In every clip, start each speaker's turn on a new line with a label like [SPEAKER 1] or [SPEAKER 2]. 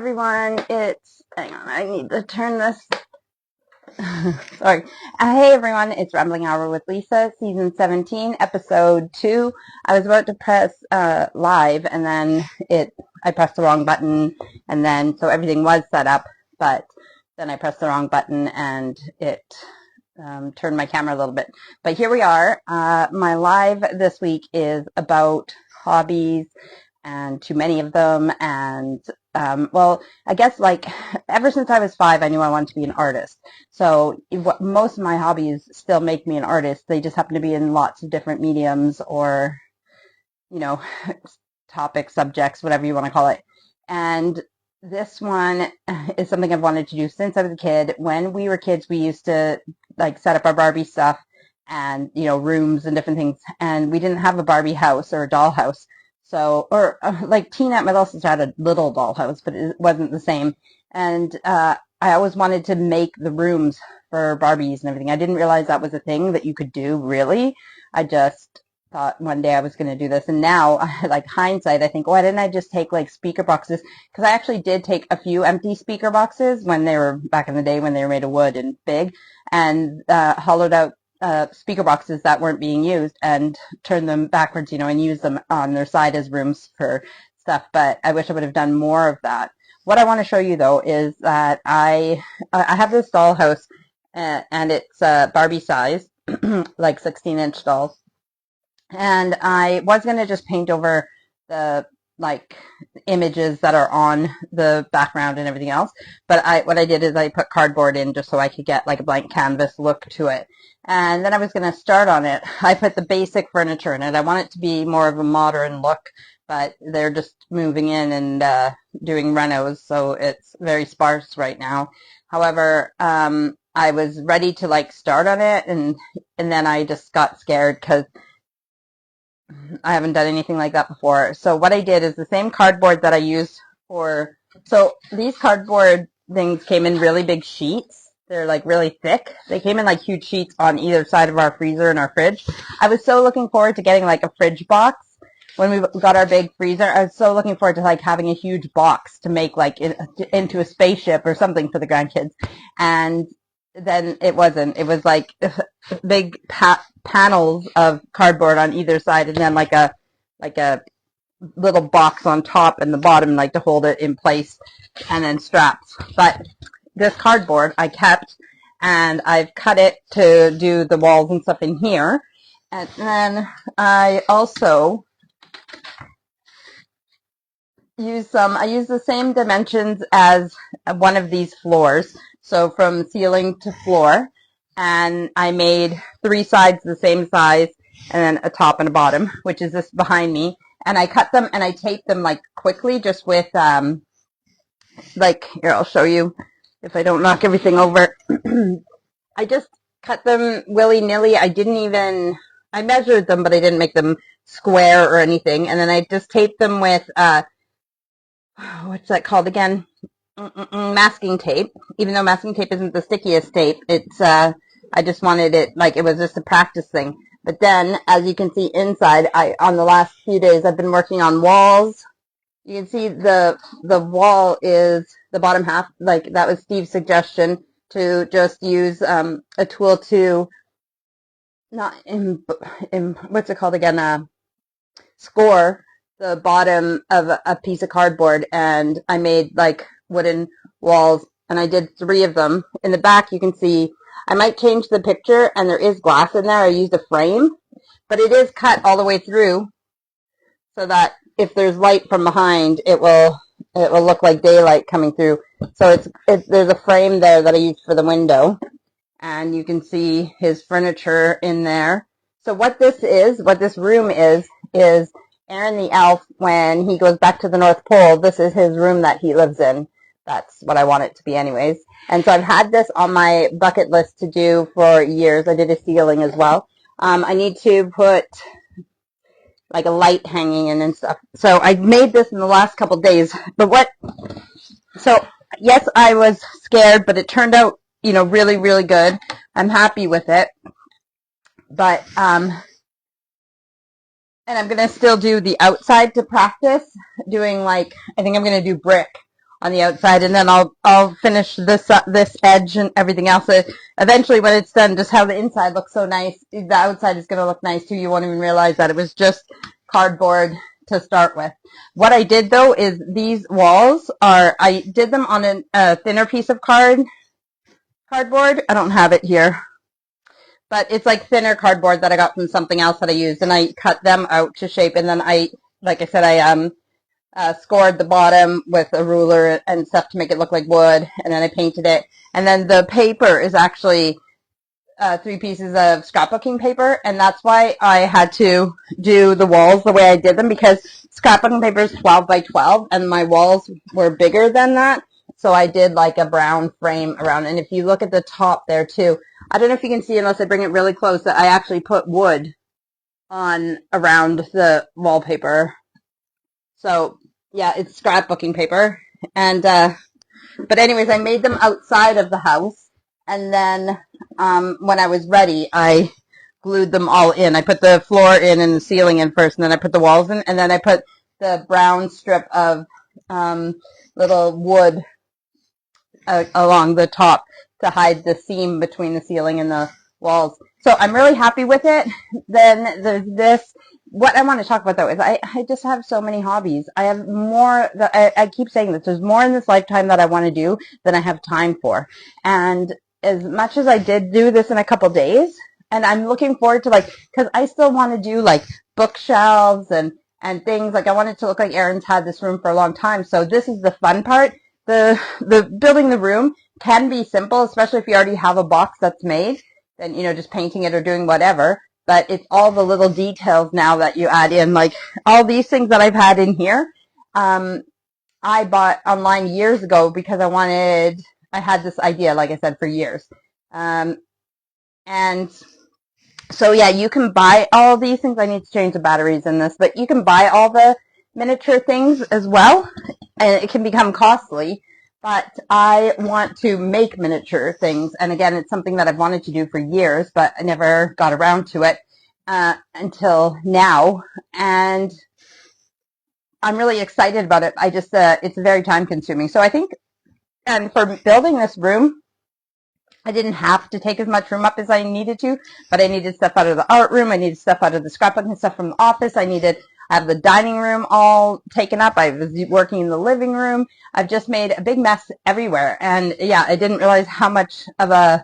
[SPEAKER 1] everyone, hang on, I need to turn this, sorry. Hey everyone, it's Rambling Hour with Lisa, season 17, episode 2. I was about to press live, and then I pressed the wrong button, and then, so everything was set up, but then I pressed the wrong button, and it turned my camera a little bit. But here we are. My live this week is about hobbies, and too many of them, and well, I guess like ever since I was 5, I knew I wanted to be an artist. So most of my hobbies still make me an artist. They just happen to be in lots of different mediums or, you know, topics, subjects, whatever you want to call it. And this one is something I've wanted to do since I was a kid. When we were kids, we used to like set up our Barbie stuff and, you know, rooms and different things. And we didn't have a Barbie house or a doll house. So, or like Tina at my little sister had a little dollhouse, but it wasn't the same. And I always wanted to make the rooms for Barbies and everything. I didn't realize that was a thing that you could do, really. I just thought one day I was going to do this. And now, like hindsight, I think, why didn't I just take like speaker boxes? Because I actually did take a few empty speaker boxes when they were back in the day when they were made of wood and big, and hollowed out speaker boxes that weren't being used and turn them backwards, you know, and use them on their side as rooms for stuff. But I wish I would have done more of that. What I want to show you though is that I have this dollhouse, and it's Barbie size, like 16-inch dolls. And I was going to just paint over the like images that are on the background and everything else. But what I did is I put cardboard in just so I could get like a blank canvas look to it. And then I was going to start on it. I put the basic furniture in it. I want it to be more of a modern look, but they're just moving in and doing renos, so it's very sparse right now. However, I was ready to like start on it, and then I just got scared because I haven't done anything like that before. So what I did is the same cardboard that I used so these cardboard things came in really big sheets. They're like really thick. They came in like huge sheets on either side of our freezer and our fridge. I was so looking forward to getting like a fridge box when we got our big freezer. I was so looking forward to like having a huge box to make like into a spaceship or something for the grandkids. And then it wasn't. It was like big panels of cardboard on either side, and then like a little box on top and the bottom, like to hold it in place, and then straps. But this cardboard I kept, and I've cut it to do the walls and stuff in here. And then I also I use the same dimensions as one of these floors. So from ceiling to floor, and I made 3 sides the same size, and then a top and a bottom, which is this behind me. And I cut them and I taped them like quickly, just with like, here, I'll show you if I don't knock everything over. I just cut them willy-nilly. I measured them, but I didn't make them square or anything. And then I just taped them with what's that called again? Masking tape. Even though masking tape isn't the stickiest tape, it's I just wanted it like it was just a practice thing. But then, as you can see inside, on the last few days I've been working on walls. You can see the wall is the bottom half. Like that was Steve's suggestion, to just use a tool to not what's it called again? Score the bottom of a piece of cardboard, and I made like wooden walls, and I did 3 of them. In the back you can see I might change the picture, and there is glass in there. I used a frame, but it is cut all the way through so that if there's light from behind, it will look like daylight coming through. So there's a frame there that I used for the window, and you can see his furniture in there. So what this room is Aaron the elf, when he goes back to the North Pole, this is his room that he lives in. That's what I want it to be anyways. And so I've had this on my bucket list to do for years. I did a ceiling as well. I need to put like a light hanging in and stuff. So I made this in the last couple days. So yes, I was scared, but it turned out, you know, really, really good. I'm happy with it. But, and I'm going to still do the outside to practice doing like, I think I'm going to do brick on the outside, and then I'll finish this edge and everything else. Eventually, when it's done, just how the inside looks so nice, the outside is going to look nice too. You won't even realize that it was just cardboard to start with. What I did though is these walls I did them on a thinner piece of cardboard. I don't have it here, but it's like thinner cardboard that I got from something else that I used, and I cut them out to shape, and then like I said, I scored the bottom with a ruler and stuff to make it look like wood, and then I painted it. And then the paper is actually 3 pieces of scrapbooking paper, and that's why I had to do the walls the way I did them, because scrapbooking paper is 12 by 12, and my walls were bigger than that, so I did like a brown frame around. And if you look at the top there too, I don't know if you can see unless I bring it really close, that I actually put wood on around the wallpaper. So yeah, it's scrapbooking paper. And but anyways, I made them outside of the house, and then when I was ready, I glued them all in. I put the floor in and the ceiling in first, and then I put the walls in, and then I put the brown strip of little wood along the top to hide the seam between the ceiling and the walls. So I'm really happy with it. Then there's this. What I want to talk about though is I just have so many hobbies. I have more that I keep saying this. There's more in this lifetime that I want to do than I have time for. And as much as I did do this in a couple days, and I'm looking forward to because I still want to do bookshelves and things. I want it to look like Erin's had this room for a long time. So this is the fun part. The building the room can be simple, especially if you already have a box that's made. Then just painting it or doing whatever. But it's all the little details now that you add in, like all these things that I've had in here. I bought online years ago because I had this idea, like I said, for years. And so yeah, you can buy all these things. I need to change the batteries in this, but you can buy all the miniature things as well, and it can become costly. But I want to make miniature things, and again, it's something that I've wanted to do for years, but I never got around to it until now, and I'm really excited about it. I just it's very time consuming. So I think, and for building this room, I didn't have to take as much room up as I needed to, but I needed stuff out of the art room. I needed stuff out of the scrapbooking stuff from the office. I have the dining room all taken up. I was working in the living room. I've just made a big mess everywhere. And yeah, I didn't realize how much of a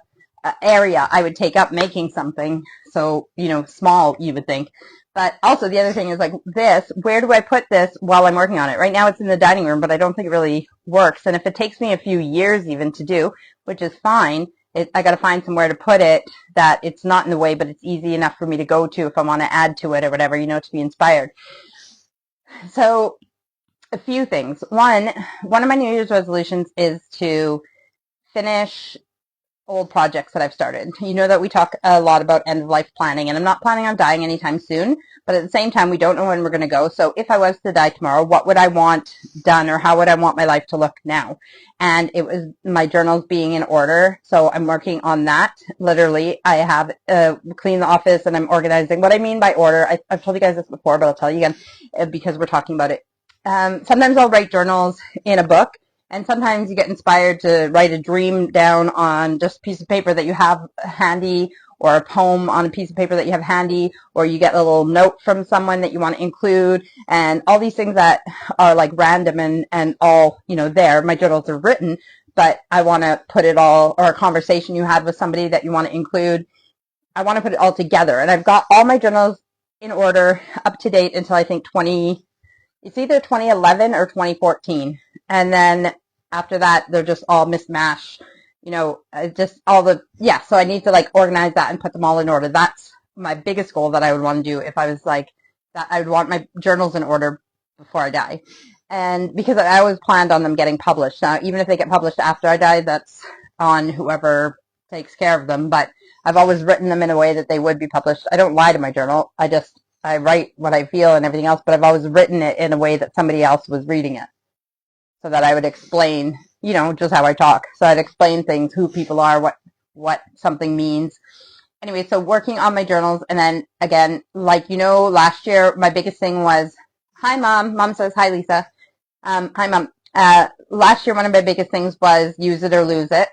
[SPEAKER 1] area I would take up making something so, small, you would think. But also the other thing is this, where do I put this while I'm working on it? Right now it's in the dining room, but I don't think it really works. And if it takes me a few years even to do, which is fine, I got to find somewhere to put it that it's not in the way, but it's easy enough for me to go to if I want to add to it or whatever, to be inspired. So a few things. One of my New Year's resolutions is to finish old projects that I've started. You know that we talk a lot about end-of-life planning, and I'm not planning on dying anytime soon, but at the same time, we don't know when we're going to go. So if I was to die tomorrow, what would I want done, or how would I want my life to look now? And it was my journals being in order, so I'm working on that. Literally, I have cleaned the office, and I'm organizing. What I mean by order, I've told you guys this before, but I'll tell you again because we're talking about it. Sometimes I'll write journals in a book, and sometimes you get inspired to write a dream down on just a piece of paper that you have handy, or a poem on a piece of paper that you have handy, or you get a little note from someone that you want to include, and all these things that are random and all, there. My journals are written, but I want to put it all, or a conversation you had with somebody that you want to include. I want to put it all together, and I've got all my journals in order, up to date until I think it's either 2011 or 2014. And then after that, they're just all mismatched, just all so I need to organize that and put them all in order. That's my biggest goal that I would want to do if I was that. I would want my journals in order before I die. And because I always planned on them getting published. Now, even if they get published after I die, that's on whoever takes care of them. But I've always written them in a way that they would be published. I don't lie to my journal. I write what I feel and everything else, but I've always written it in a way that somebody else was reading it, so that I would explain, just how I talk. So I'd explain things, who people are, what something means. Anyway, so working on my journals, and then again, last year, my biggest thing was, hi, Mom. Mom says, hi, Lisa. Hi, Mom. Last year, one of my biggest things was use it or lose it.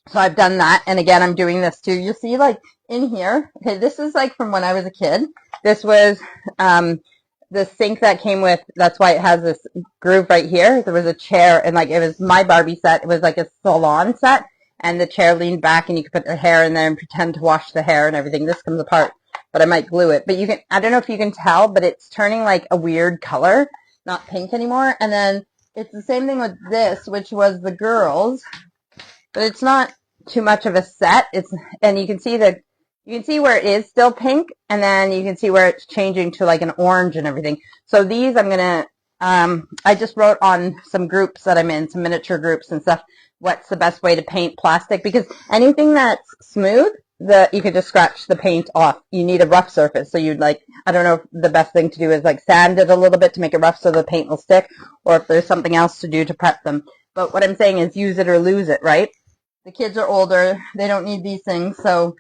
[SPEAKER 1] So I've done that, and again, I'm doing this too. You'll see, like, in here, okay, this is like from when I was a kid. This was the sink that came with, that's why it has this groove right here. There was a chair, and like, it was my Barbie set. It was like a salon set, and the chair leaned back, and you could put the hair in there and pretend to wash the hair and everything. This comes apart, but I might glue it. But you can, I don't know if you can tell, but it's turning like a weird color, not pink anymore. And then it's the same thing with this, which was the girls, but it's not too much of a set. And you can see where it is still pink, and then you can see where it's changing to like an orange and everything. So these I'm gonna I just wrote on some groups that I'm in, some miniature groups and stuff, what's the best way to paint plastic, because anything that's smooth, you could just scratch the paint off. You need a rough surface. So you'd like, I don't know if the best thing to do is like sand it a little bit to make it rough so the paint will stick, or if there's something else to do to prep them. But what I'm saying is use it or lose it, right? The kids are older. They don't need these things, so,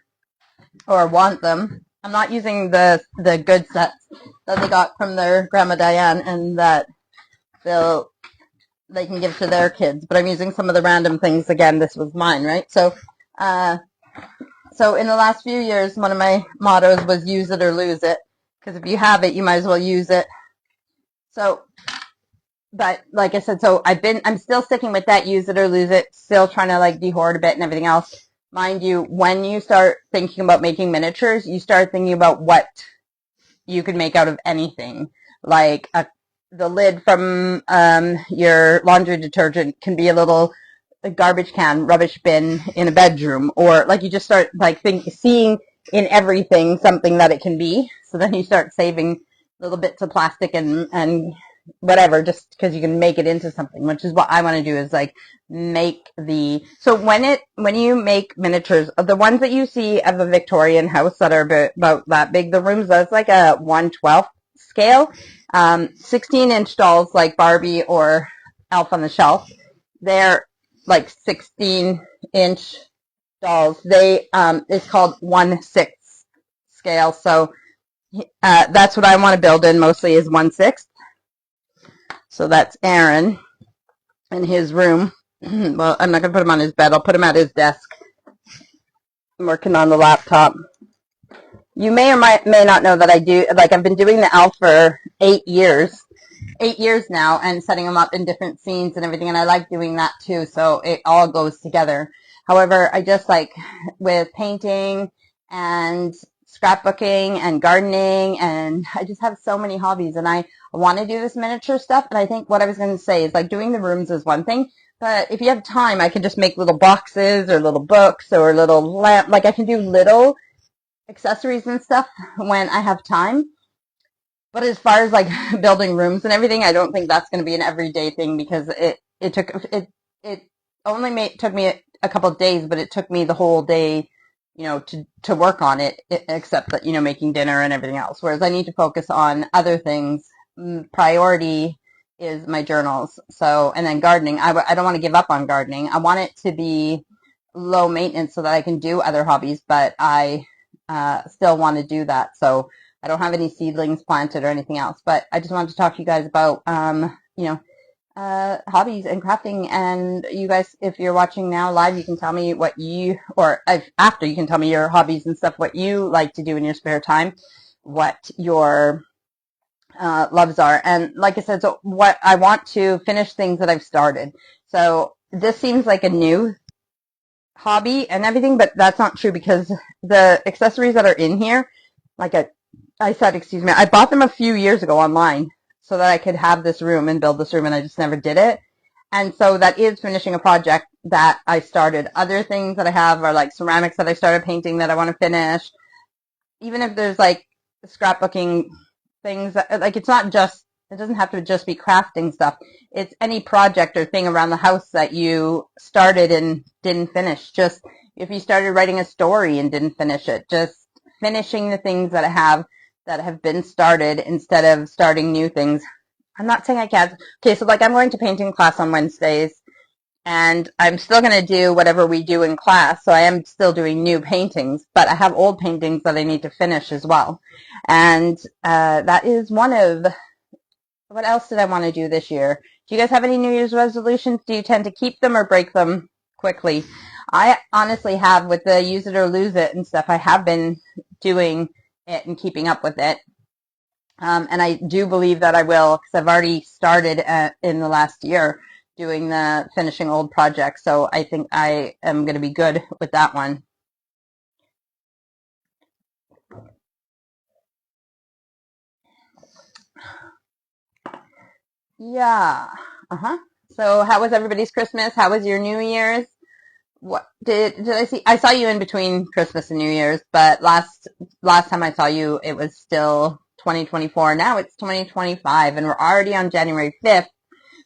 [SPEAKER 1] or want them. I'm not using the good sets that they got from their Grandma Diane and that they can give to their kids, but I'm using some of the random things. Again, this was mine, right? So in the last few years, one of my mottos was use it or lose it, because if you have it, you might as well use it. So, but like I said, so I'm still sticking with that use it or lose it, still trying to like dehoard a bit and everything else. Mind you, when you start thinking about making miniatures, you start thinking about what you can make out of anything. Like the lid from your laundry detergent can be a little garbage can, rubbish bin in a bedroom, or like you just start like seeing in everything something that it can be. So then you start saving little bits of plastic and whatever, just because you can make it into something, which is what I want to do, is like make so when you make miniatures, the ones that you see of a Victorian house that are about that big, the rooms, that's like a 1/12 scale. 16-inch dolls like Barbie or Elf on the Shelf, they're like 16-inch dolls. It's called 1/6 scale. So that's what I want to build in mostly, is 1/6. So that's Aaron in his room. Well, I'm not going to put him on his bed. I'll put him at his desk. I'm working on the laptop. You may or may not know that I've been doing the elf for 8 years. 8 years now, and setting them up in different scenes and everything, and I like doing that too, so it all goes together. However, I just like with painting and scrapbooking and gardening, and I just have so many hobbies, and I want to do this miniature stuff. And I think what I was going to say is, like, doing the rooms is one thing, but if you have time, I can just make little boxes or little books or little lamp, like I can do little accessories and stuff when I have time. But as far as like building rooms and everything, I don't think that's going to be an everyday thing, because it took me a couple of days, but it took me the whole day, to work on it, except that, making dinner and everything else. Whereas I need to focus on other things. Priority is my journals. So, and then gardening. I don't want to give up on gardening. I want it to be low maintenance so that I can do other hobbies, but I still want to do that. So I don't have any seedlings planted or anything else, but I just wanted to talk to you guys about, hobbies and crafting. And you guys, if you're watching now live, you can tell me after you can tell me your hobbies and stuff, what you like to do in your spare time, what your loves are. And like I said, so what I want to finish things that I've started. So this seems like a new hobby and everything, but that's not true, because the accessories that are in here, like I bought them a few years ago online so that I could have this room and build this room, and I just never did it. And so that is finishing a project that I started. Other things that I have are like ceramics that I started painting that I want to finish. Even if there's like scrapbooking things, like it doesn't have to just be crafting stuff. It's any project or thing around the house that you started and didn't finish. Just if you started writing a story and didn't finish it, just finishing the things that I have that have been started instead of starting new things. I'm not saying I can't. Okay, so like I'm going to painting class on Wednesdays, and I'm still going to do whatever we do in class, so I am still doing new paintings, but I have old paintings that I need to finish as well. And that is one of, what else did I want to do this year? Do you guys have any New Year's resolutions? Do you tend to keep them or break them quickly? I honestly have, with the use it or lose it and stuff. I have been doing it and keeping up with it. And I do believe that I will, because I've already started in the last year doing the finishing old projects. So I think I am going to be good with that one. Yeah. Uh-huh. So how was everybody's Christmas? How was your New Year's? What did I see? I saw you in between Christmas and New Year's, but last time I saw you, it was still 2024. Now it's 2025, and we're already on January 5th,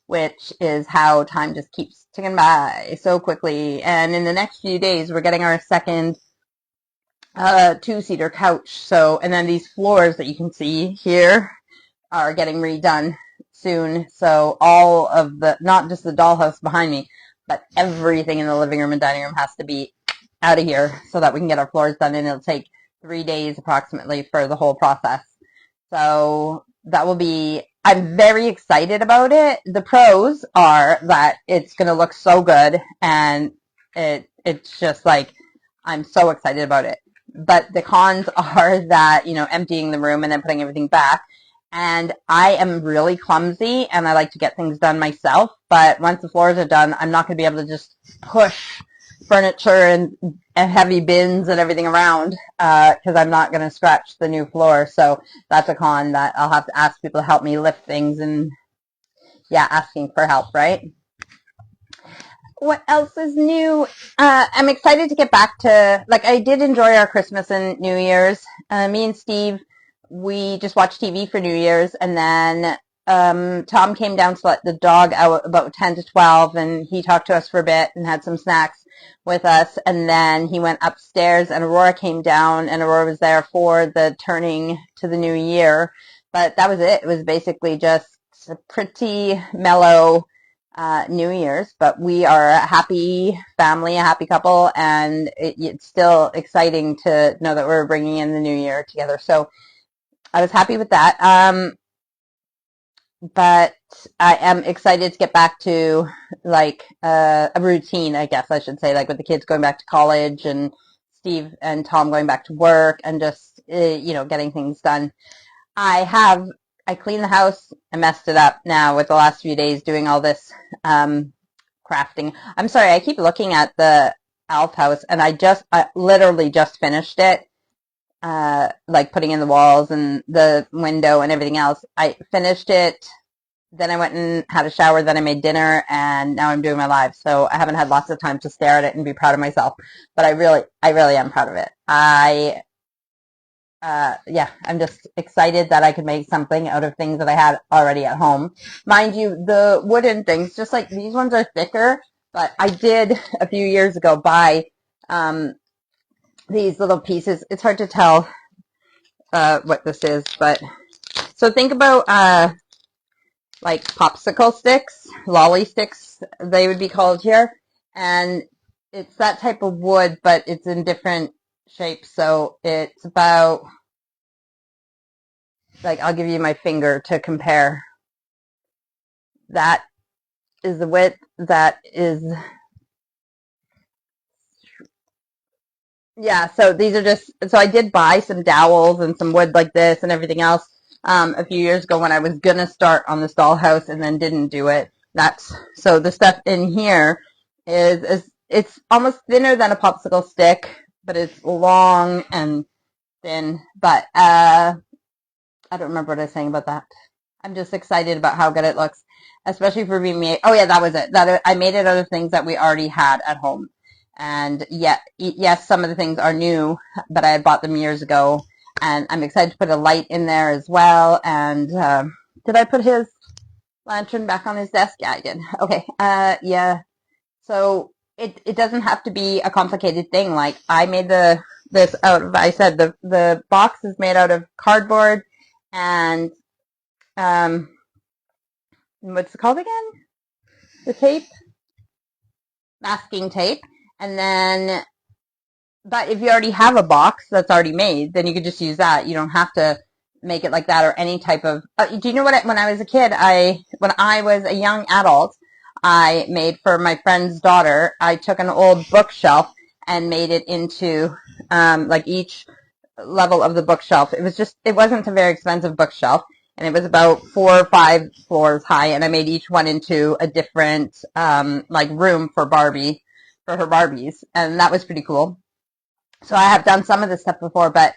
[SPEAKER 1] which is how time just keeps ticking by so quickly. And in the next few days, we're getting our second two-seater couch. So, and then these floors that you can see here are getting redone soon. So all of the, not just the dollhouse behind me, but everything in the living room and dining room has to be out of here so that we can get our floors done. And it'll take 3 days approximately for the whole process. So that will be, I'm very excited about it. The pros are that it's going to look so good, and it's just like, I'm so excited about it. But the cons are that, emptying the room and then putting everything back. And I am really clumsy, and I like to get things done myself. But once the floors are done, I'm not going to be able to just push furniture and heavy bins and everything around, because I'm not going to scratch the new floor. So that's a con, that I'll have to ask people to help me lift things, and yeah, asking for help, right? What else is new? I'm excited to get back to, like, I did enjoy our Christmas and New Year's. Me and Steve, we just watched TV for New Year's, and then Tom came down to let the dog out about 10 to 12, and he talked to us for a bit and had some snacks with us, and then he went upstairs, and Aurora came down, and Aurora was there for the turning to the new year. But that was it. It was basically just a pretty mellow New Year's, but we are a happy family, a happy couple, and it's still exciting to know that we're bringing in the new year together. So I was happy with that. But I am excited to get back to, like, a routine, I guess I should say, like with the kids going back to college and Steve and Tom going back to work, and just, getting things done. I cleaned the house. I messed it up now with the last few days doing all this crafting. I'm sorry, I keep looking at the Alf house, and I literally just finished it, like putting in the walls and the window and everything else. I finished it, then I went and had a shower, then I made dinner, and now I'm doing my live. So I haven't had lots of time to stare at it and be proud of myself, but I really am proud of it. Yeah, I'm just excited that I could make something out of things that I had already at home. Mind you, the wooden things, just like these ones are thicker, but I did a few years ago buy these little pieces. It's hard to tell what this is, but so think about like popsicle sticks, lolly sticks, they would be called here, and it's that type of wood, but it's in different shapes. So it's about, like, I'll give you my finger to compare. That is the width. That is, yeah, so these are just, so I did buy some dowels and some wood like this and everything else a few years ago when I was going to start on this dollhouse and then didn't do it. So the stuff in here is it's almost thinner than a popsicle stick, but it's long and thin. But I don't remember what I was saying about that. I'm just excited about how good it looks, especially for being made. Oh yeah, that was it. That I made it out of things that we already had at home. And yeah, yes, some of the things are new, but I had bought them years ago. And I'm excited to put a light in there as well. And did I put his lantern back on his desk? Yeah, I did. Okay. Yeah. So it doesn't have to be a complicated thing. Like, I made this out of, I said the box is made out of cardboard and what's it called again? The tape? Masking tape. And then, but if you already have a box that's already made, then you could just use that. You don't have to make it like that, or any type of, do you know what, when I was a kid, when I was a young adult, I made for my friend's daughter, I took an old bookshelf and made it into, like each level of the bookshelf. It wasn't a very expensive bookshelf, and it was about 4 or 5 floors high, and I made each one into a different, like room for her Barbies, and that was pretty cool. So I have done some of this stuff before, but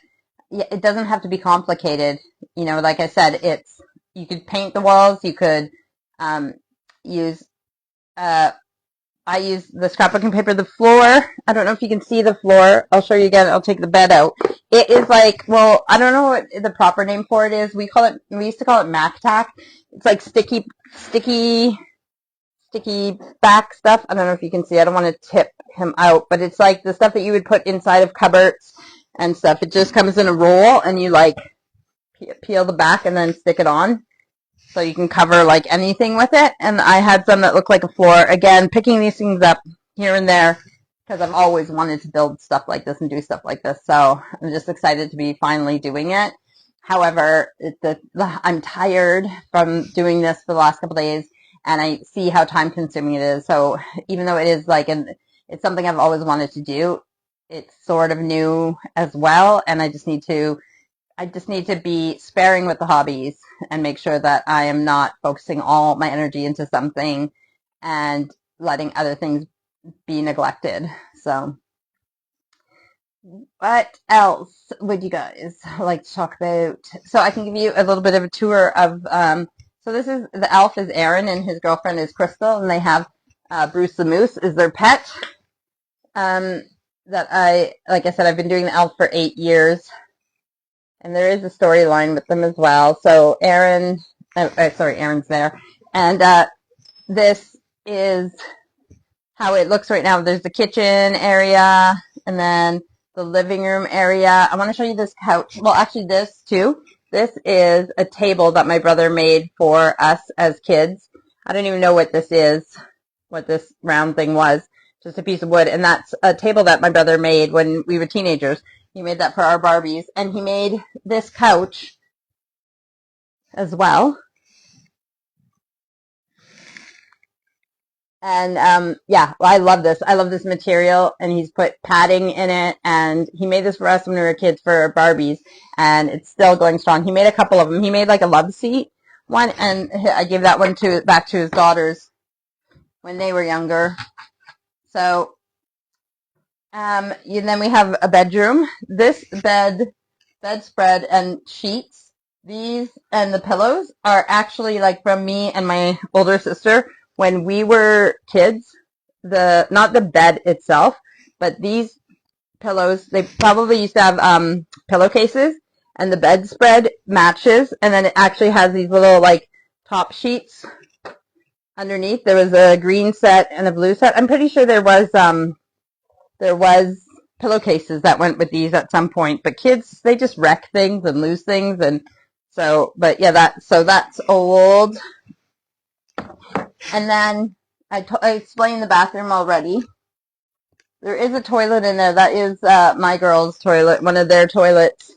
[SPEAKER 1] yeah, it doesn't have to be complicated. You know, like I said, you could paint the walls, you could use, I use the scrapbooking paper. The floor, I don't know if you can see the floor. I'll show you again. I'll take the bed out. It is like, well, I don't know what the proper name for it is. We used to call it Mac Tack. It's like sticky back stuff. I don't know if you can see. I don't want to tip him out, but it's like the stuff that you would put inside of cupboards and stuff. It just comes in a roll, and you like peel the back and then stick it on, so you can cover like anything with it. And I had some that looked like a floor. Again, picking these things up here and there because I've always wanted to build stuff like this and do stuff like this. So I'm just excited to be finally doing it. However, I'm tired from doing this for the last couple of days, and I see how time consuming it is. So even though it is like it's something I've always wanted to do, it's sort of new as well, and I just need to be sparing with the hobbies and make sure that I am not focusing all my energy into something and letting other things be neglected. So what else would you guys like to talk about? So I can give you a little bit of a tour of, so the elf is Aaron and his girlfriend is Crystal, and they have Bruce the Moose is their pet. Like I said, I've been doing the elf for 8 years. And there is a storyline with them as well. So Aaron's there. And this is how it looks right now. There's the kitchen area, and then the living room area. I want to show you this couch. Well, actually this too. This is a table that my brother made for us as kids. I don't even know what this is, what this round thing was. Just a piece of wood. And that's a table that my brother made when we were teenagers. He made that for our Barbies, and he made this couch as well. And yeah, well, I love this. I love this material, and he's put padding in it, and he made this for us when we were kids for our Barbies, and it's still going strong. He made a couple of them. He made like a love seat one, and I gave that one back to his daughters when they were younger. So then we have a bedroom. This bedspread and sheets, these and the pillows are actually like from me and my older sister when we were kids. Not the bed itself, but these pillows, they probably used to have pillowcases, and the bedspread matches, and then it actually has these little like top sheets underneath. There was a green set and a blue set. I'm pretty sure there was pillowcases that went with these at some point, but kids, they just wreck things and lose things, and so, but yeah, that's old. And then I explained the bathroom already. There is a toilet in there. That is my girls' toilet, one of their toilets.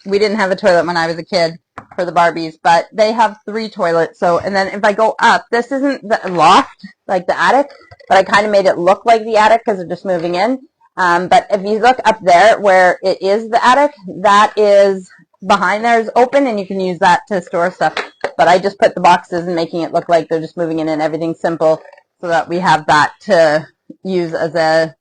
[SPEAKER 1] We didn't have a toilet when I was a kid for the Barbies, but they have 3 toilets. So, and then if I go up, this isn't the loft, like the attic, but I kind of made it look like the attic because they're just moving in. But if you look up there where it is the attic, that is behind there is open, and you can use that to store stuff. But I just put the boxes and making it look like they're just moving in, and everything's simple, so that we have that to use as a,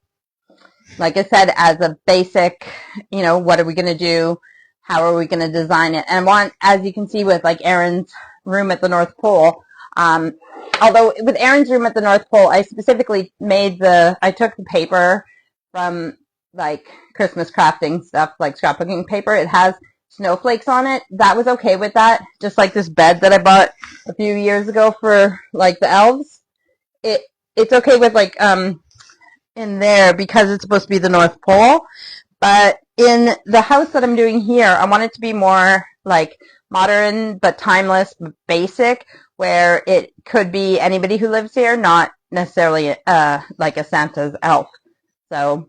[SPEAKER 1] like I said, as a basic, you know, what are we going to do? How are we going to design it? And I want, as you can see with like Aaron's room at the North Pole, although with Aaron's room at the North Pole, I specifically I took the paper from like Christmas crafting stuff, like scrapbooking paper. It has snowflakes on it. That was okay with that. Just like this bed that I bought a few years ago for like the elves. It's okay with like, in there because it's supposed to be the North Pole. But in the house that I'm doing here, I want it to be more like modern but timeless, basic, where it could be anybody who lives here, not necessarily like a Santa's elf. So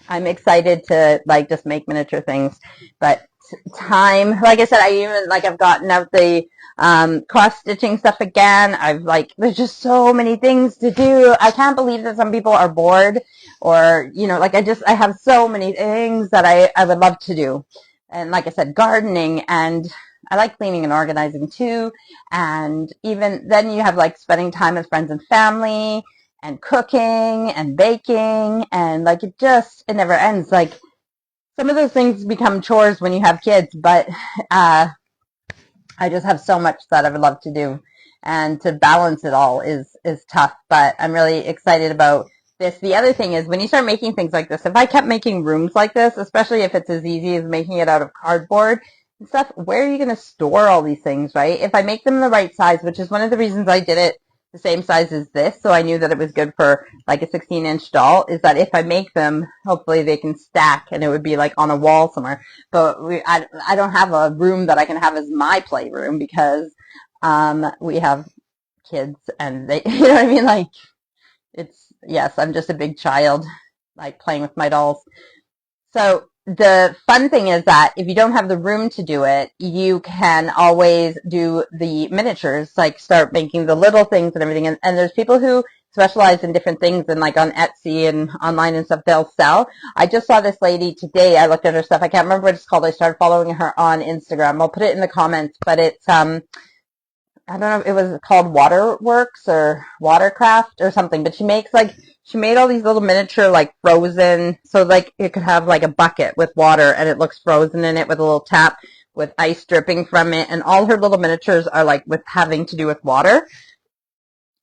[SPEAKER 1] I'm excited to like just make miniature things. But time. Like I said, I've gotten out the cross stitching stuff again. There's just so many things to do. I can't believe that some people are bored, or I have so many things that I would love to do. And like I said, gardening, and I like cleaning and organizing too. And even then you have like spending time with friends and family, and cooking and baking, and it never ends. Like, some of those things become chores when you have kids, but I just have so much that I would love to do, and to balance it all is tough. But I'm really excited about this. The other thing is, when you start making things like this, if I kept making rooms like this, especially if it's as easy as making it out of cardboard and stuff, where are you going to store all these things, right? If I make them the right size, which is one of the reasons I did it the same size as this, so I knew that it was good for like a 16-inch doll, is that if I make them, hopefully they can stack and it would be like on a wall somewhere. But I don't have a room that I can have as my playroom, because we have kids, and they, you know what I mean? Like, yes, I'm just a big child, like playing with my dolls. So the fun thing is that if you don't have the room to do it, you can always do the miniatures, like start making the little things and everything. And there's people who specialize in different things, and like on Etsy and online and stuff, they'll sell. I just saw this lady today. I looked at her stuff. I can't remember what it's called. I started following her on Instagram. I'll put it in the comments, but it's, I don't know if it was called Waterworks or Watercraft or something, but she made all these little miniature, like, frozen, so like it could have like a bucket with water and it looks frozen in it with a little tap with ice dripping from it, and all her little miniatures are like with having to do with water,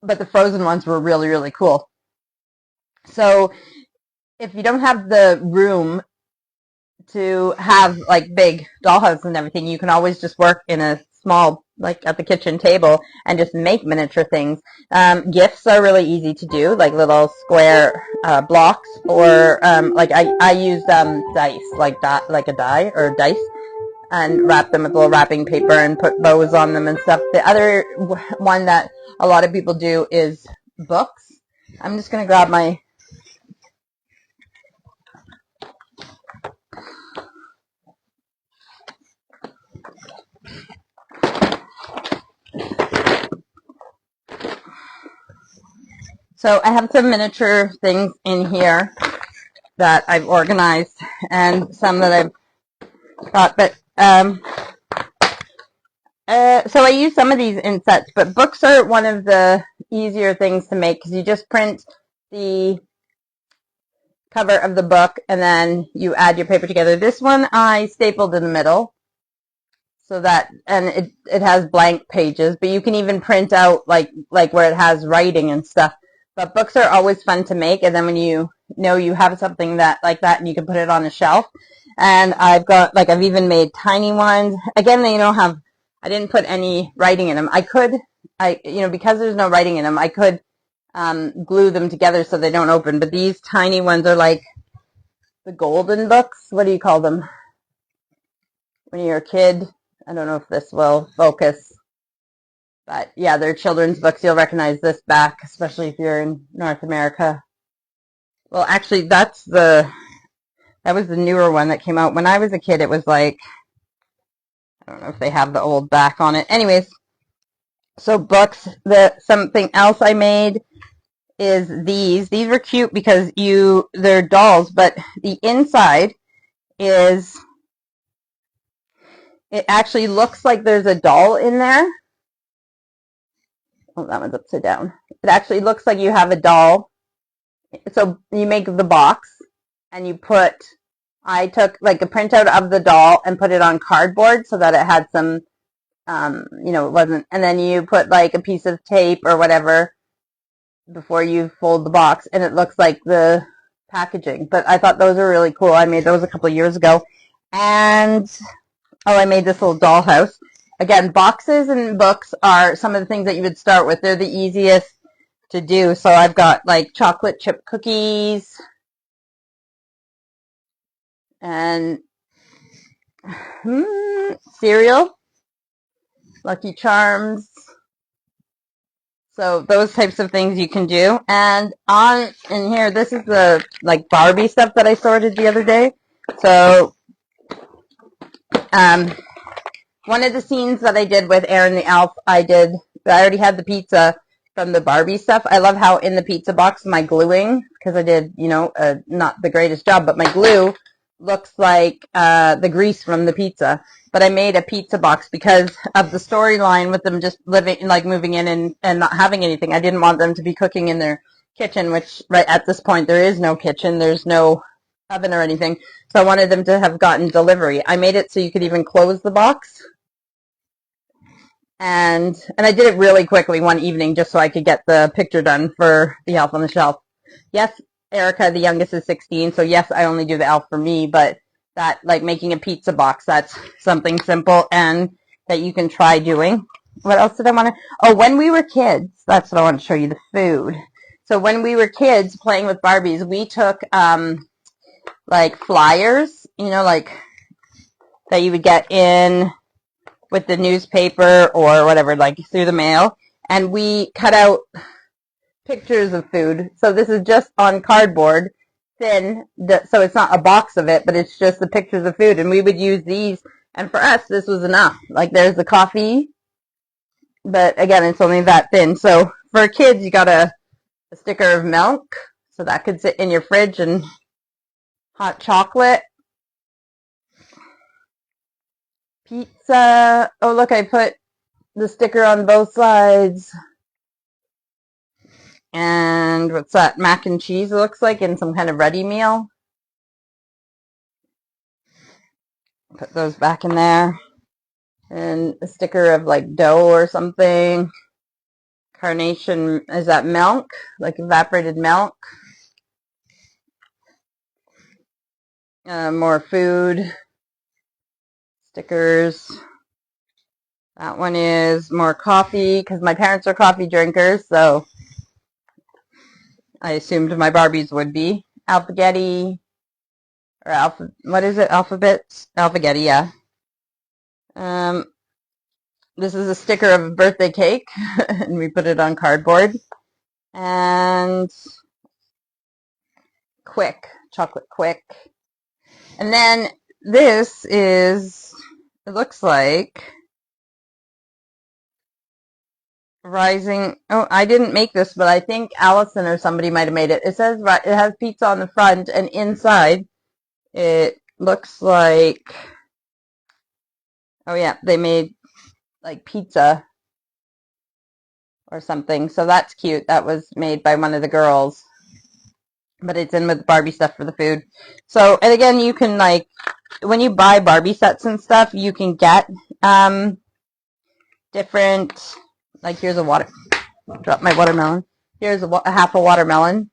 [SPEAKER 1] but the frozen ones were really, really cool. So if you don't have the room to have like big dollhouses and everything, you can always just work in a small, like at the kitchen table, and just make miniature things. Gifts are really easy to do, like little square blocks, or like I used dice, like that, like a die or dice, and wrap them with little wrapping paper and put bows on them and stuff. The other one that a lot of people do is books. I'm just going to grab my So I have some miniature things in here that I've organized, and some that I've got, but so I use some of these in sets, but books are one of the easier things to make, because you just print the cover of the book and then you add your paper together. This one I stapled in the middle, so that, and it has blank pages, but you can even print out like where it has writing and stuff. But books are always fun to make, and then when you know you have something that like that, and you can put it on a shelf. And I've got, like, I've even made tiny ones. Again, they don't have, I didn't put any writing in them. Because there's no writing in them, I could glue them together so they don't open. But these tiny ones are like the golden books. What do you call them when you're a kid? I don't know if this will focus. But yeah, they're children's books. You'll recognize this back, especially if you're in North America. Well, actually, that was the newer one that came out. When I was a kid, it was like, I don't know if they have the old back on it. Anyways, so books. Something else I made is these. These were cute because they're dolls, but the inside is, it actually looks like there's a doll in there. Oh, that one's upside down. It actually looks like you have a doll. So you make the box, and I took like a printout of the doll and put it on cardboard so that it had some, it wasn't, and then you put like a piece of tape or whatever before you fold the box, and it looks like the packaging. But I thought those were really cool. I made those a couple of years ago. And I made this little dollhouse. Again, boxes and books are some of the things that you would start with. They're the easiest to do. So I've got like chocolate chip cookies and cereal, Lucky Charms. So those types of things you can do. And in here, this is the like Barbie stuff that I sorted the other day. So One of the scenes that I did with Aaron the Elf, I already had the pizza from the Barbie stuff. I love how in the pizza box, my gluing, because I did, not the greatest job, but my glue looks like the grease from the pizza. But I made a pizza box because of the storyline with them just living, like moving in and not having anything. I didn't want them to be cooking in their kitchen, which right at this point, there is no kitchen. There's no oven or anything. So I wanted them to have gotten delivery. I made it so you could even close the box. And I did it really quickly one evening just so I could get the picture done for the Elf on the Shelf. Yes, Erica, the youngest, is 16, so yes, I only do the elf for me, but that, like making a pizza box, that's something simple and that you can try doing. What else did I want to? Oh, when we were kids, that's what I want to show you, the food. So when we were kids playing with Barbies, we took like flyers, like that you would get in with the newspaper or whatever, like through the mail, and we cut out pictures of food. So this is just on cardboard, thin, so it's not a box of it, but it's just the pictures of food, and we would use these, and for us, this was enough. Like, there's the coffee, but again, it's only that thin. So for kids, you got a sticker of milk, so that could sit in your fridge, and hot chocolate, pizza. Oh, look, I put the sticker on both sides. And what's that? Mac and cheese, it looks like, in some kind of ready meal. Put those back in there. And a sticker of like dough or something. Carnation, is that milk? Like evaporated milk. More food. Stickers. That one is more coffee, because my parents are coffee drinkers, so I assumed my Barbies would be. Alphagetti, or what is it? Alphagetti, yeah. This is a sticker of a birthday cake, and we put it on cardboard. And chocolate quick. And then this is, it looks like Rising. Oh, I didn't make this, but I think Allison or somebody might have made it. It says it has pizza on the front, and inside it looks like, oh yeah, they made like pizza or something. So that's cute. That was made by one of the girls, but it's in with Barbie stuff for the food. So, and again, you can, like, when you buy Barbie sets and stuff, you can get different, like, here's a drop my watermelon. Here's a half a watermelon.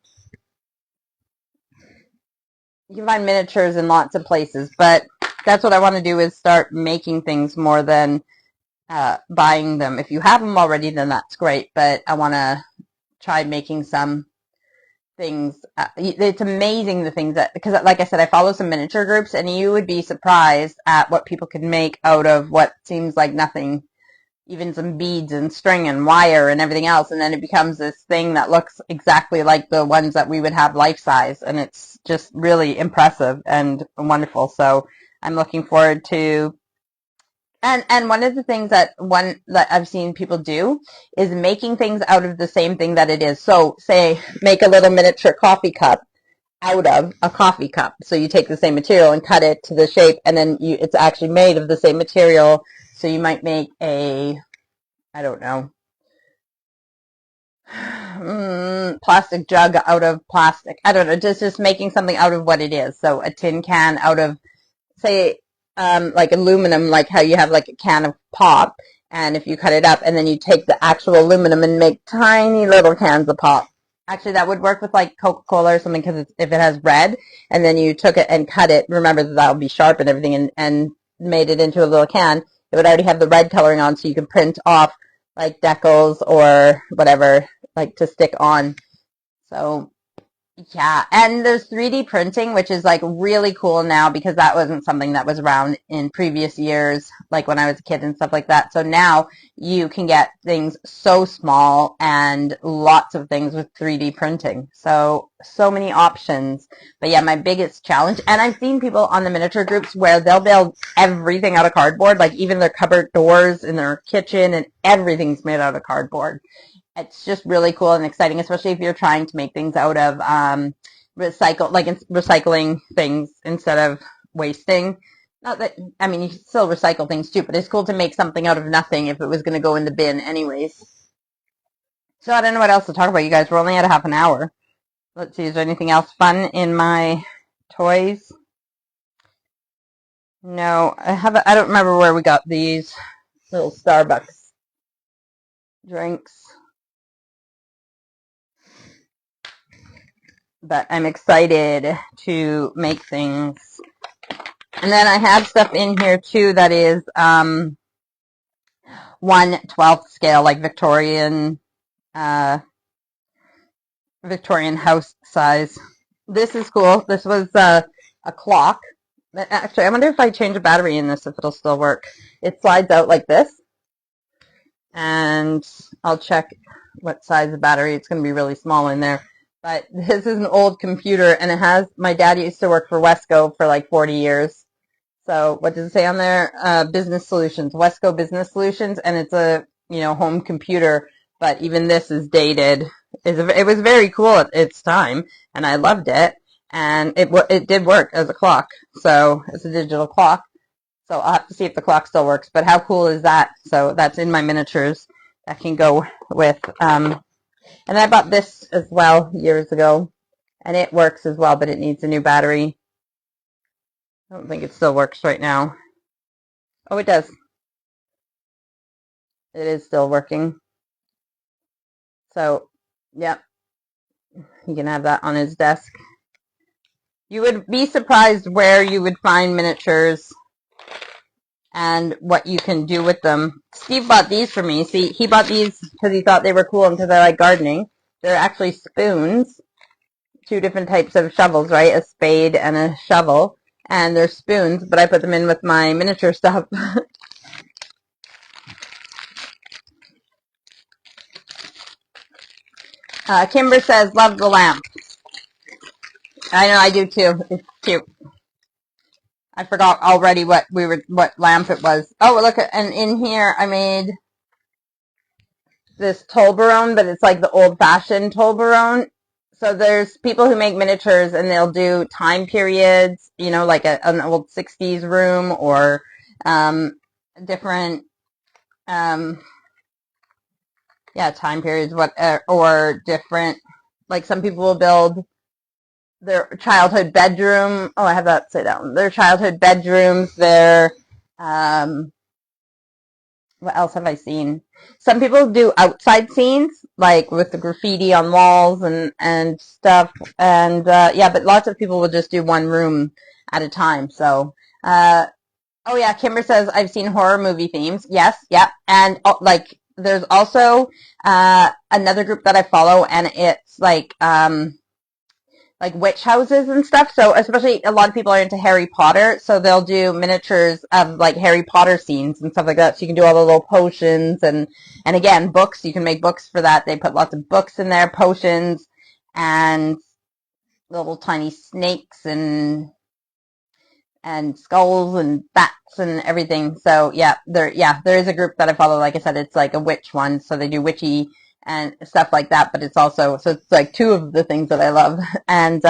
[SPEAKER 1] You can find miniatures in lots of places, but that's what I want to do, is start making things more than buying them. If you have them already, then that's great, but I want to try making some things. It's amazing the things that, because like I said, I follow some miniature groups, and you would be surprised at what people can make out of what seems like nothing, even some beads and string and wire and everything else, and then it becomes this thing that looks exactly like the ones that we would have life size, and it's just really impressive and wonderful. So I'm looking forward to, and one of the things that I've seen people do is making things out of the same thing that it is. So say, make a little miniature coffee cup out of a coffee cup. So you take the same material and cut it to the shape, and then it's actually made of the same material. So you might make a, I don't know, plastic jug out of plastic. I don't know, just making something out of what it is. So a tin can out of, say, like aluminum, like how you have like a can of pop, and if you cut it up and then you take the actual aluminum and make tiny little cans of pop. Actually, that would work with like Coca-Cola or something, because if it has red, and then you took it and cut it, remember that would be sharp and everything, and made it into a little can, it would already have the red coloring on, so you can print off like decals or whatever, like to stick on. So Yeah, and there's 3D printing, which is like really cool now because that wasn't something that was around in previous years, like when I was a kid and stuff like that. So now you can get things so small and lots of things with 3D printing. So, so many options. But yeah, my biggest challenge, and I've seen people on the miniature groups where they'll build everything out of cardboard, like even their cupboard doors in their kitchen and everything's made out of cardboard. It's just really cool and exciting, especially if you're trying to make things out of recycling things instead of wasting. Not that, I mean, you can still recycle things too, but it's cool to make something out of nothing if it was going to go in the bin anyways. So I don't know what else to talk about, you guys. We're only at a half an hour. Let's see, is there anything else fun in my toys? No, I don't remember where we got these little Starbucks drinks. But I'm excited to make things. And then I have stuff in here too that is 1/12 scale, like Victorian house size. This is cool. This was a clock. Actually, I wonder if I change a battery in this, if it'll still work. It slides out like this. And I'll check what size of battery. It's going to be really small in there. But this is an old computer, and it has, my dad used to work for Wesco for like 40 years. So what does it say on there? Business Solutions, Wesco Business Solutions, and it's a, home computer, but even this is dated. It was very cool at its time, and I loved it, and it did work as a clock, so it's a digital clock. So I'll have to see if the clock still works, but how cool is that? So that's in my miniatures. That can go with, and I bought this as well years ago, and it works as well, but it needs a new battery. I don't think it still works right now. Oh, it does. It is still working. So, yeah, he can have that on his desk. You would be surprised where you would find miniatures and what you can do with them. Steve bought these for me. See, he bought these because he thought they were cool and because I like gardening. They're actually spoons, 2 different types of shovels, right? A spade and a shovel. And they're spoons, but I put them in with my miniature stuff. Kimber says, love the lamp. I know, I do too. It's cute. I forgot already what lamp it was. Oh, look, and in here I made this Toblerone, but it's like the old-fashioned Toblerone. So there's people who make miniatures and they'll do time periods, like an old 60s room or different, time periods, or different, like some people will build their childhood bedroom. Oh, I have that upside down. Their childhood bedrooms, their, what else have I seen? Some people do outside scenes, like with the graffiti on walls and stuff. And, yeah, but lots of people will just do one room at a time. So, oh yeah, Kimber says, I've seen horror movie themes. Yes, yeah. And, there's also, another group that I follow, and it's like witch houses and stuff. So especially a lot of people are into Harry Potter, so they'll do miniatures of like Harry Potter scenes and stuff like that. So you can do all the little potions and again, books. You can make books for that. They put lots of books in there, potions and little tiny snakes and skulls and bats and everything. So yeah, there is a group that I follow. Like I said, it's like a witch one, so they do witchy and stuff like that. But it's also, so it's like 2 of the things that I love, and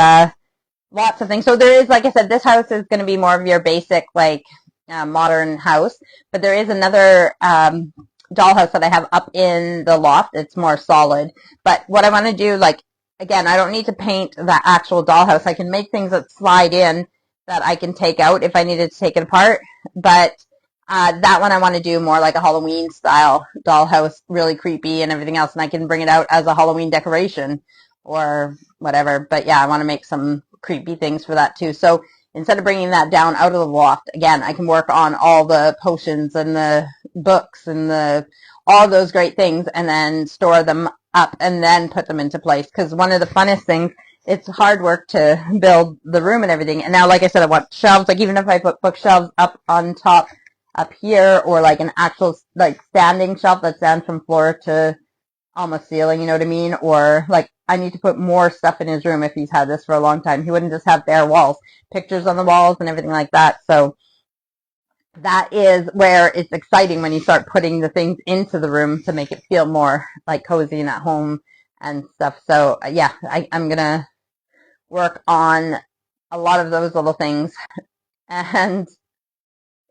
[SPEAKER 1] lots of things. So there is, like I said, this house is going to be more of your basic like modern house, but there is another dollhouse that I have up in the loft. It's more solid. But what I want to do, like, again, I don't need to paint the actual dollhouse. I can make things that slide in that I can take out if I needed to take it apart. But that one I want to do more like a Halloween style dollhouse, really creepy and everything else, and I can bring it out as a Halloween decoration or whatever. But yeah, I want to make some creepy things for that too. So instead of bringing that down out of the loft, again, I can work on all the potions and the books and all those great things and then store them up and then put them into place. Because one of the funnest things it's hard work to build the room and everything. And now, like I said, I want shelves. Like even if I put bookshelves up on top up here, or like an actual like standing shelf that stands from floor to almost ceiling, you know what I mean? Or like I need to put more stuff in his room if he's had this for a long time. He wouldn't just have bare walls, pictures on the walls and everything like that. So that is where it's exciting when you start putting the things into the room to make it feel more like cozy and at home and stuff. So yeah, I'm gonna work on a lot of those little things, and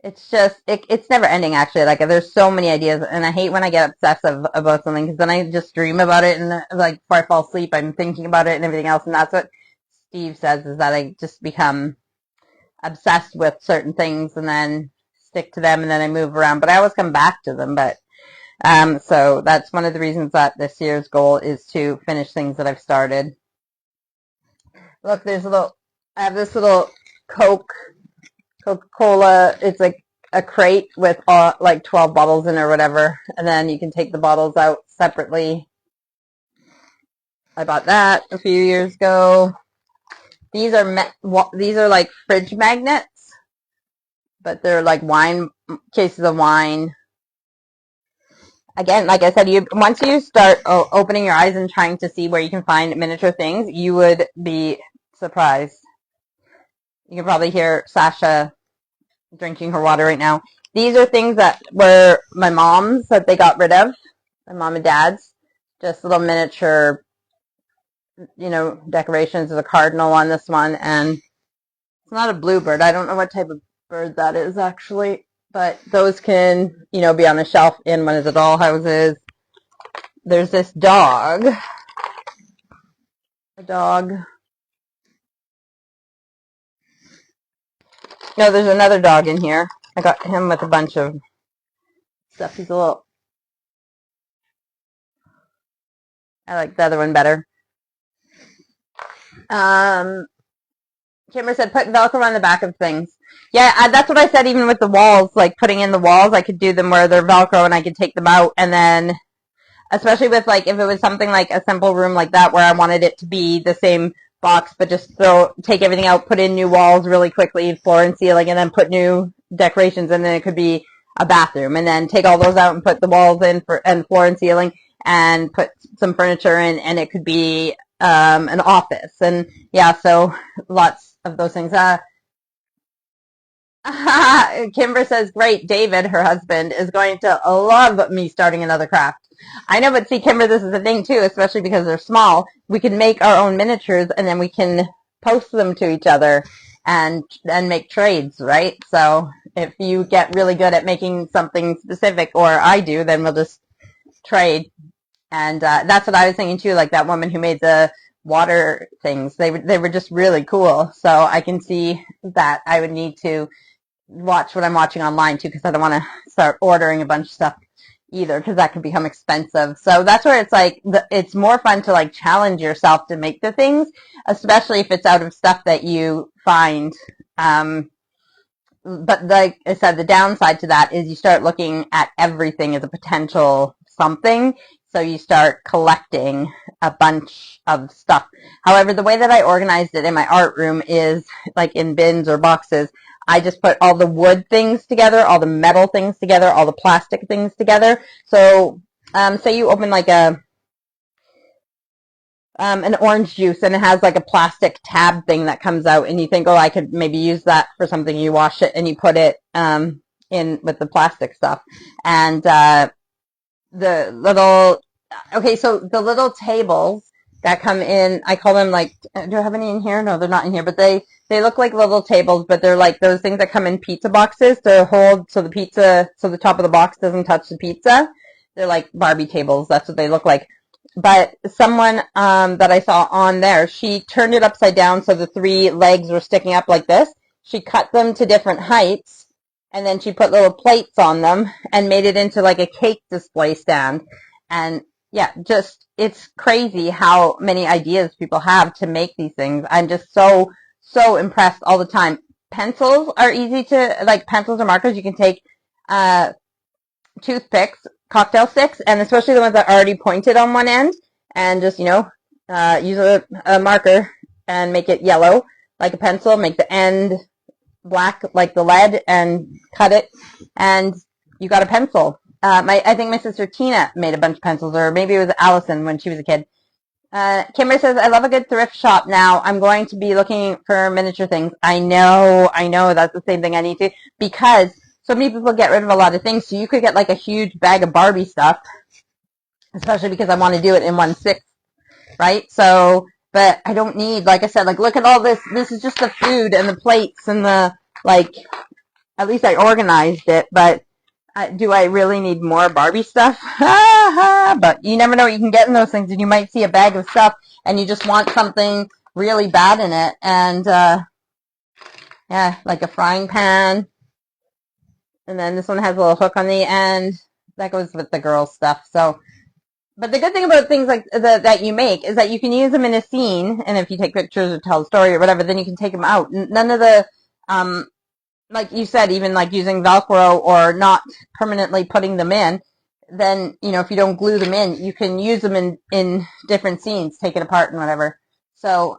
[SPEAKER 1] it's just it's never ending actually. Like there's so many ideas, and I hate when I get obsessive about something because then I just dream about it, and like before I fall asleep I'm thinking about it and everything else. And that's what Steve says, is that I just become obsessed with certain things and then stick to them, and then I move around, but I always come back to them. But so that's one of the reasons that this year's goal is to finish things that I've started. Look, I have this little Coca-Cola. It's like a crate with like 12 bottles in or whatever, and then you can take the bottles out separately. I bought that a few years ago. These are like fridge magnets, but they're like cases of wine. Again, like I said, once you start opening your eyes and trying to see where you can find miniature things, you would be surprised. You can probably hear Sasha drinking her water right now. These are things that were my mom's that they got rid of, my mom and dad's. Just little miniature, decorations. There's a cardinal on this one, and it's not a bluebird. I don't know what type of bird that is actually, but those can, be on a shelf in one of the doll houses. There's this dog. A dog. No, there's another dog in here. I got him with a bunch of stuff. He's a little... I like the other one better. Kimber said, put Velcro on the back of things. Yeah, that's what I said, even with the walls, like putting in the walls, I could do them where they're Velcro and I could take them out, and then, especially with like, if it was something like a simple room like that where I wanted it to be the same box, but just take everything out, put in new walls really quickly, floor and ceiling, and then put new decorations, and then it could be a bathroom, and then take all those out and put the walls in and floor and ceiling, and put some furniture in, and it could be an office. And yeah, so lots of those things. Kimber says, great, David, her husband, is going to love me starting another craft. I know, but see, Kimber, this is the thing too, especially because they're small. We can make our own miniatures, and then we can post them to each other and make trades, right? So if you get really good at making something specific, or I do, then we'll just trade. And that's what I was thinking too, like that woman who made the water things. They were just really cool. So I can see that I would need to watch what I'm watching online too, because I don't want to start ordering a bunch of stuff either, because that can become expensive. So that's where it's like it's more fun to like challenge yourself to make the things, especially if it's out of stuff that you find. But like I said, the downside to that is you start looking at everything as a potential something. So you start collecting a bunch of stuff. However, the way that I organized it in my art room is like in bins or boxes. I just put all the wood things together, all the metal things together, all the plastic things together. So say you open like an orange juice, and it has like a plastic tab thing that comes out, and you think, oh, I could maybe use that for something. You wash it and you put it in with the plastic stuff. And the little tables that come in, I call them like, do I have any in here? No, they're not in here, but they look like little tables, but they're like those things that come in pizza boxes to hold so the top of the box doesn't touch the pizza. They're like Barbie tables. That's what they look like. But someone that I saw on there, she turned it upside down so the 3 legs were sticking up like this. She cut them to different heights, and then she put little plates on them and made it into like a cake display stand. And yeah, just, it's crazy how many ideas people have to make these things. I'm just so impressed all the time. Pencils are easy to, like pencils or markers, you can take toothpicks, cocktail sticks, and especially the ones that are already pointed on one end, and just, use a marker and make it yellow like a pencil, make the end black like the lead, and cut it, and you got a pencil. I think my sister Tina made a bunch of pencils, or maybe it was Allison when she was a kid. Kimber says, I love a good thrift shop now. I'm going to be looking for miniature things. I know, that's the same thing I need to, because so many people get rid of a lot of things, so you could get like a huge bag of Barbie stuff, especially because I want to do it in 1/6, right? So, but I don't need, like I said, like look at all this. This is just the food and the plates and the, like, at least I organized it, but do I really need more Barbie stuff? But you never know what you can get in those things, and you might see a bag of stuff and you just want something really bad in it. And yeah, like a frying pan. And then this one has a little hook on the end. That goes with the girls' stuff. So, but the good thing about things like that you make is that you can use them in a scene, and if you take pictures or tell a story or whatever, then you can take them out. None of the like you said, even like using Velcro or not permanently putting them in, then, you know, if you don't glue them in, you can use them in different scenes, take it apart and whatever. So,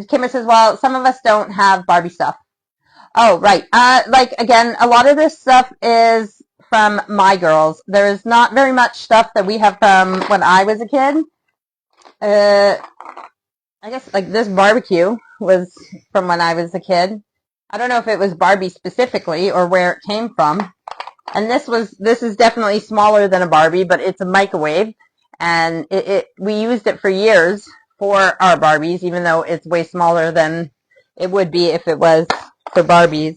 [SPEAKER 1] Kimber says, well, some of us don't have Barbie stuff. Oh, right. Like, again, a lot of this stuff is from my girls. There is not very much stuff that we have from when I was a kid. I guess, like, this barbecue was from when I was a kid. I don't know if it was Barbie specifically or where it came from. And this is definitely smaller than a Barbie, but it's a microwave. And we used it for years for our Barbies, even though it's way smaller than it would be if it was for Barbies.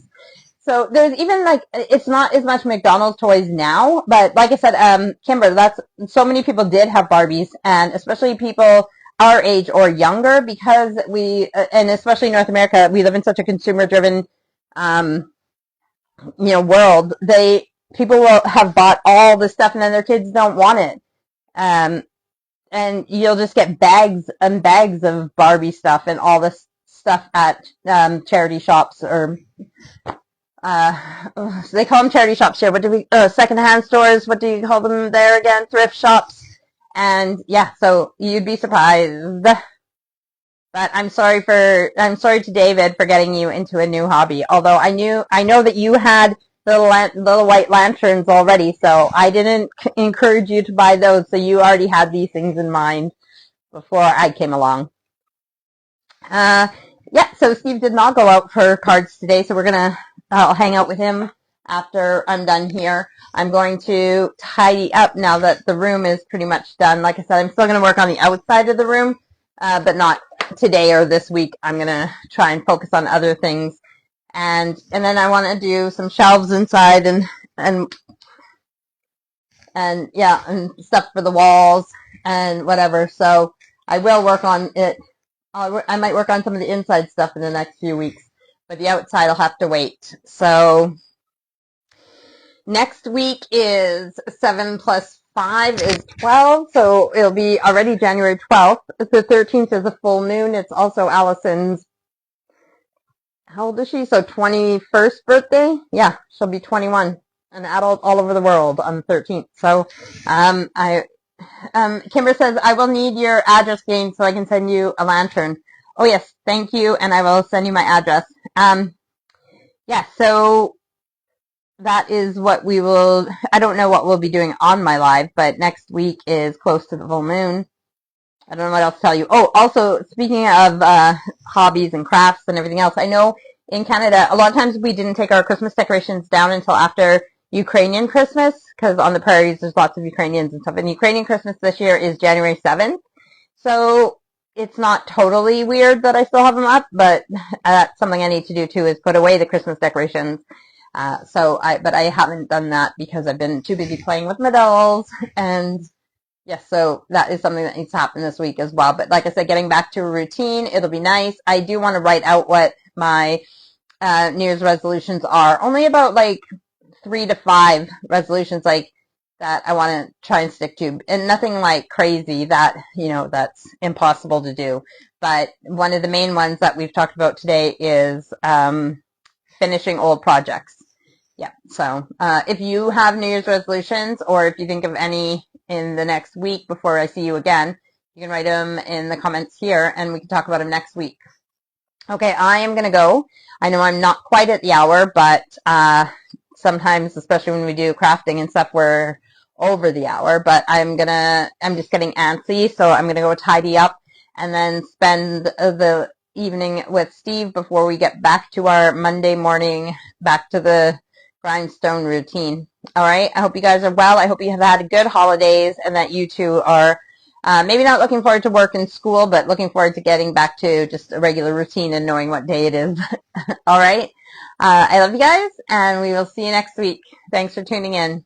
[SPEAKER 1] So there's even, like, it's not as much McDonald's toys now, but like I said, Kimber, so many people did have Barbies, and especially people our age or younger, because and especially North America, we live in such a consumer-driven, world. People will have bought all this stuff, and then their kids don't want it. And you'll just get bags and bags of Barbie stuff and all this stuff at charity shops, or they call them charity shops here. What do we? Secondhand stores. What do you call them there again? Thrift shops. And yeah, so you'd be surprised. But I'm sorry to David for getting you into a new hobby. Although I know that you had little white lanterns already, so I didn't encourage you to buy those. So you already had these things in mind before I came along. Yeah, so Steve did not go out for cards today, so I'll hang out with him after I'm done here. I'm going to tidy up now that the room is pretty much done. Like I said, I'm still going to work on the outside of the room, but not today or this week. I'm going to try and focus on other things. And then I want to do some shelves inside and yeah, and stuff for the walls and whatever. So I will work on it. I might work on some of the inside stuff in the next few weeks, but the outside will have to wait. So next week is 7 plus 5 is 12, so it'll be already January 12th. The 13th is a full moon. It's also Allison's, how old is she? So 21st birthday? Yeah, she'll be 21, an adult all over the world on the 13th. So Kimber says, I will need your address, Jane, so I can send you a lantern. Oh, yes, thank you, and I will send you my address. Yeah, so that is what I don't know what we'll be doing on my live, but next week is close to the full moon. I don't know what else to tell you. Oh, also, speaking of hobbies and crafts and everything else, I know in Canada, a lot of times we didn't take our Christmas decorations down until after Ukrainian Christmas, because on the prairies there's lots of Ukrainians and stuff. And Ukrainian Christmas this year is January 7th. So it's not totally weird that I still have them up, but that's something I need to do too, is put away the Christmas decorations. But I haven't done that because I've been too busy playing with my dolls. And yes, so that is something that needs to happen this week as well. But like I said, getting back to a routine, it'll be nice. I do want to write out what my New Year's resolutions are. Only about like 3 to 5 resolutions like that I want to try and stick to, and nothing like crazy that, that's impossible to do. But one of the main ones that we've talked about today is finishing old projects. Yeah, so if you have New Year's resolutions, or if you think of any in the next week before I see you again, You can write them in the comments here, and we can talk about them next week. Okay, I am going to go. I know I'm not quite at the hour, but sometimes, especially when we do crafting and stuff, we're over the hour. But I'm just getting antsy, so I'm going to go tidy up and then spend the evening with Steve before we get back to our Monday morning, back to the grindstone routine. All right, I hope you guys are well. I hope you have had good holidays and that you two are maybe not looking forward to work and school, but looking forward to getting back to just a regular routine and knowing what day it is. All right. I love you guys, and we will see you next week. Thanks for tuning in.